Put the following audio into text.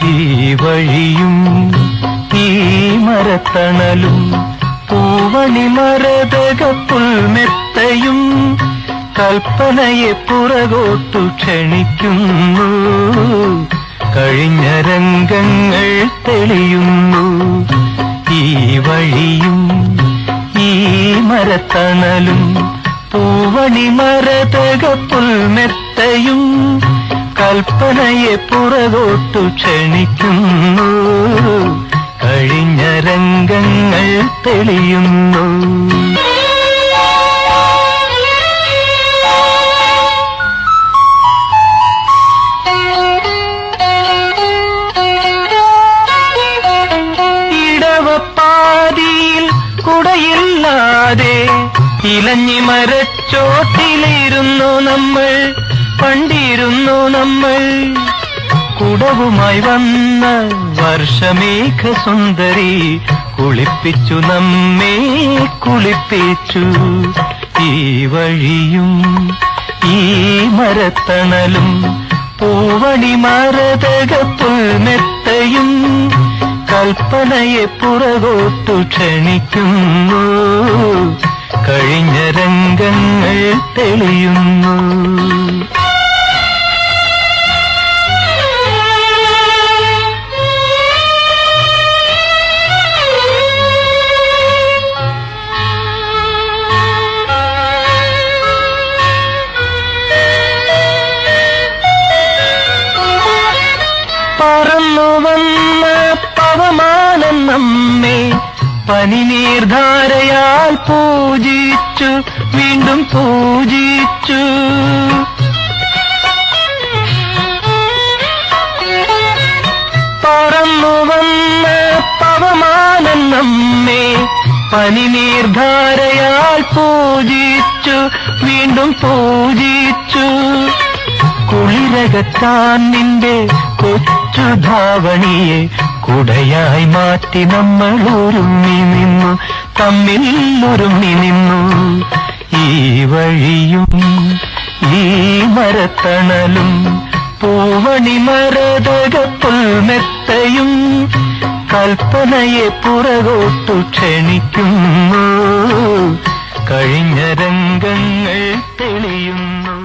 ഈ വഴിയും ഈ മരത്തണലും പൂവണി മരതകപ്പുൽമെത്തയും കൽപ്പനയെ പുറകോട്ടു ക്ഷണിക്കുന്നു. കഴിഞ്ഞ രംഗങ്ങൾ തെളിയുന്നു. ഈ വഴിയും ഈ മരത്തണലും പൂവണി മരതകപ്പുൽമെത്തയും കൽപ്പനയെ പുറകോട്ടു ക്ഷണിക്കുന്നു. കഴിഞ്ഞ രംഗങ്ങൾ തെളിയുന്നു. ഇടവപ്പാതിയിൽ കുടയില്ലാതെ ഇലഞ്ഞി മരച്ചോട്ടിലിരുന്നു നമ്മൾ, പണ്ടിരുന്നു നമ്മൾ. കുടവുമായി വന്ന വർഷമേഘ സുന്ദരി കുളിപ്പിച്ചു നമ്മെ കുളിപ്പിച്ചു. ഈ വഴിയും ഈ മരത്തണലും പൂവണി മരതകപ്പുൽമെത്തയും കൽപ്പനയെ പുറകോട്ടു ക്ഷണിക്കുന്നു. കഴിഞ്ഞ രംഗങ്ങൾ തെളിയുന്നു. പറന്നു വന്ന പവമാനം നമ്മെ പനിനീർധാരയാൽ പൂജിച്ചു, വീണ്ടും പൂജിച്ചു. പറന്നു വന്ന പവമാനം നമ്മെ പനിനീർധാരയാൽ പൂജിച്ചു, വീണ്ടും പൂജിച്ചു. കുളിരകത്താൻ നിന്റെ കൊച്ചു ധാവണിയെ കുടയായി മാറ്റി നമ്മൾ ഒരുങ്ങി നിന്നു, തമ്മിൽ ഒരുങ്ങി നിന്നു. ഈ വഴിയും ഈ മരത്തണലും പൂവണി മരതകപ്പുൽമെത്തയും കൽപ്പനയെ പുറകോട്ടു ക്ഷണിക്കുന്നു. കഴിഞ്ഞ രംഗങ്ങൾ തെളിയുന്നു.